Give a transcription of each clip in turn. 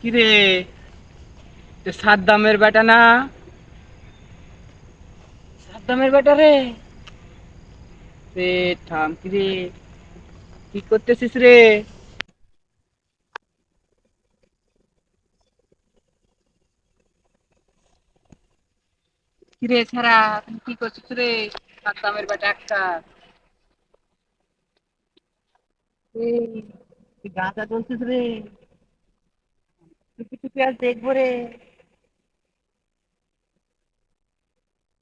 কিরে, সাদ্দামের বেটা না? সাদ্দামের বেটা রে। রে থাম, কিরে কি করতেছিস রে? কিরে ছাড়া, তুই কি করছিস রে? সাদ্দামের বেটা একটা। এই, তুই গাঁজা জ্বলছিস রে? টুপি টুপি আজ দেখবো রে।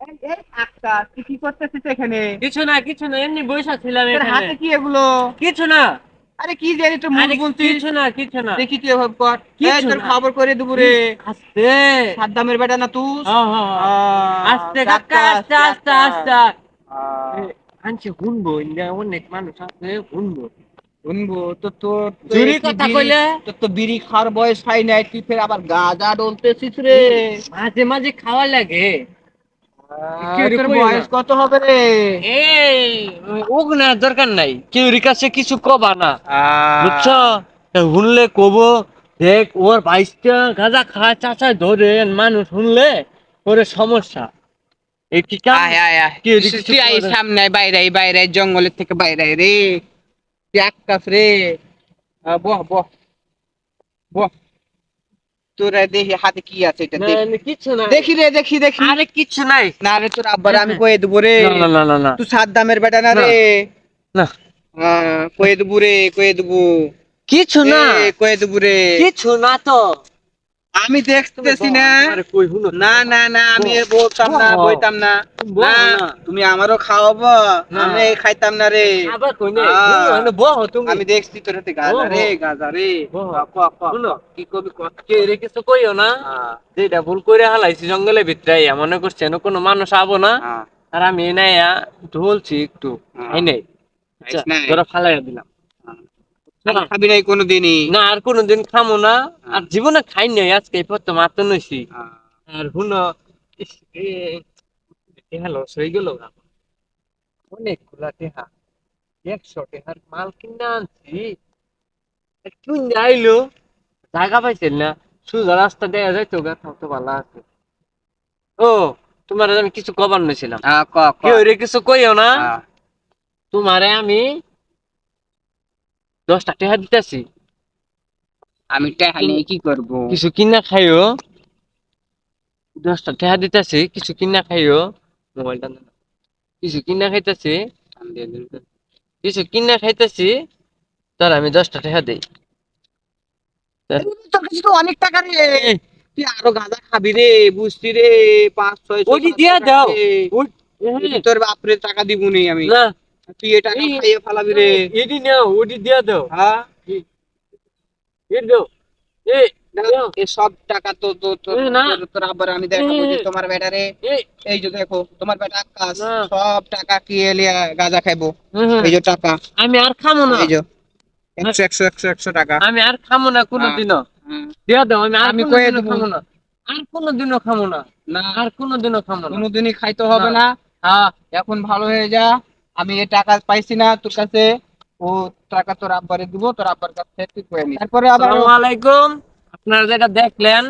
এই, এই, আক্কাস, তুই কি করতেছিস এখানে? কিছু না, কিছু না, এমনি বসে ছিলাম তোর এখানে। হাতে কি এগুলো? কিছু না। আরে কি জানি, তোর মুখ আরে বলছিস। কিছু না, কিছু না, দেখি তুই এভাবে কর। এই, কিছু তোর না। খবর করে দেবো রে। আস্তে। সাদ্দামের বেটা না তুই? হ্যাঁ, হ্যাঁ, হ্যাঁ। আস্তে কাকা, চাক্কাস আস্তে আস্তে চাক্কাস। আস্তে। আহ, আনছে শুনবো, ইন্ডিয়া অনেক মানুষ আছে, শুনবো। শুনবো তো, তোর তো জুরি একটি কথা বিড়ি, কইলে তোর তো বিড়ি খাওয়ার বয়স হয় নাই, তুই ফের আবার গাঁজা ডলতেছিস রে। মাঝে মাঝে খাওয়া লাগে। কেউ তোর কইও না। বয়স কত হবে রে? এই ওগুনার দরকার নাই, কেউ কাছে কিছু কবা না, বুঝছো? আহ, শুনলে কব, দেখ ওর বাইশটা গাঁজা খায় চাচায় ধরে, মানুষ শুনলে ওরে সমস্যা। এই কি কাম? আয় আয় আয়, কেউ তুই কিছু তুই আয় করে? সামনে আয়, বাইরে আয়, বাইরে আয়, জঙ্গলের থেকে বাইরে আয় রে। তুই আক্কাস রে। বহ বহ বহ। তোর দেখি হাতে কি আছে, এটা না দেখি। না, কিছু নাই। দেখি রে, দেখি দেখি। আরে কিছু নাই। না রে, তোর আব্বার আমি কয়ে দেবো রে। না না না না না তুই সাদ্দামের বেটা না না রে। না, কয়ে দেবো রে, কয়ে দেবো। কিছু এ, না, কয়ে দেবো রে। কিছু না তো। আমি তুমি দেখতেছি বল, না। আমি তোমারে কই শুনো তো, না বল। না না, আমি বল, এ বলতাম না, বল, বইতাম না। না, বল না। তুমি আমারও খাওয়াবো। না, আমি খাইতাম না রে। আবার কই নাই, শুনো, আহ, এনে বহ তুমি। আমি দেখছি তোর হাতে গাজা বহ, রে, গাজা রে। বহ, ক ক ক শুনো, কি কবি ক। কেউ কিছু কইও না। আহ, যেটা ভুল করে হালাইছি জঙ্গলের ভিতরে আইয়া, মনে করছে না কোনো মানুষ আবো না। আহ, আর আমি নাই ঢলছি একটু, খাই আহ, নাই। আচ্ছা, খাইস নাই? ধরো ফালাইয়া দিলাম। আহ, আর না খাবি নাই কোনোদিনই? না, আর কোনোদিন খামো না। আর আহ, জীবনে খাই নাই, আজকে এই প্রথম মাত্র নইছি। আহ, আর শুনো, ইস, টেহা লস হয়ে গেল, অনেকগুলা টেহা, 100 টেহার মাল কিনে আনছি। কিনে আইলো, জায়গা পাইছেন না, সোজা রাস্তা দেয়া যাইতো গা, তাও তো ভালো আছে। ও, তোমার আমি কিছু কবার নিছিলাম, ক ক। কেউ কিছু কইও না। আহ, তোমারে আমি 10টা টেহা দিতেছি, আমি টাকা তুমি নিয়ে কি করব? কিছু কিনা খাইও। 10টা টেহা দিতেছি, কিছু কিনা খাইও। মোবাইলটা না, কিছু কিনা খাইতেছি, কিছু কিনা খাইতেছি। তার আমি 10টা টেহা দিই। তোর কাছে তো অনেক টাকা রে। এই, তুই আরো গাঁজা খাবি রে, বুঝছি রে। 500 600 ওইটি দিয়া 700 টাকা দাও। রে। ওই, এটি হ্যাঁ, তোর বাপরে টাকা দিব নি আমি। না, তুই এ টাকা এই, খাইয়ে ফালাবি না, রে। এটি নাও, ওইটি দিয়া দাও। হ্যাঁ, এ দাও, এ না, দাও। এ সব টাকা তো তো তোর এ না, তোর তোর আবার আমি এ দেখাবো যে তোমার বেটারে। এ এই যে দেখো, তোমার বেটা আকাশ না, সব টাকা কি এলিয়া গাঁজা খাইবো। হ্যাঁ, এই যে টাকা, আমি আর খামো না। এই যে 100 100 100 100 টাকা। আমি আর খামো না হ্যাঁ, কোনোদিনও। হ্যাঁ, দিয়া দাও, আমি আর আমি কয়ে কোনোদিনও দেবো। খামো না। আর কোনোদিনও খামো না। না, আর কোনোদিনও খামো না। কোনোদিনই খাইতে না, হবে না। এখন ভালো হয়ে যা। আমি এ টাকা পাইছি না তোর কাছে। ও টাকা তোর আব্বারে দিব, তোর আব্বার কাছে তুই করে নিস, তারপরে আবার। আসসালামু আলাইকুম। আপনারা যেটা দেখলেন,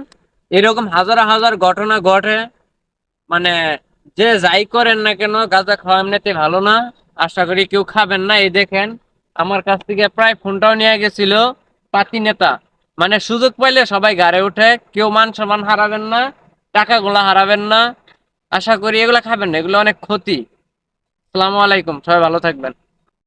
এরকম হাজার হাজার ঘটনা ঘটে। মানে, যে যাই করেন না কেন, গাঁজা খাওয়া এমনিতে ভালো না। আশা করি কেউ খাবেন না। এই দেখেন, আমার কাছ থেকে প্রায় ফোনটাও নিয়ে গেছিল পাতি নেতা। মানে সুযোগ পাইলে সবাই গাড়ে উঠে, কেউ মান সম্মান হারাবেন না, টাকাগুলা হারাবেন না। আশা করি এগুলা খাবেন না, এগুলো অনেক ক্ষতি। আসসালামু আলাইকুম, সবাই ভালো থাকবেন।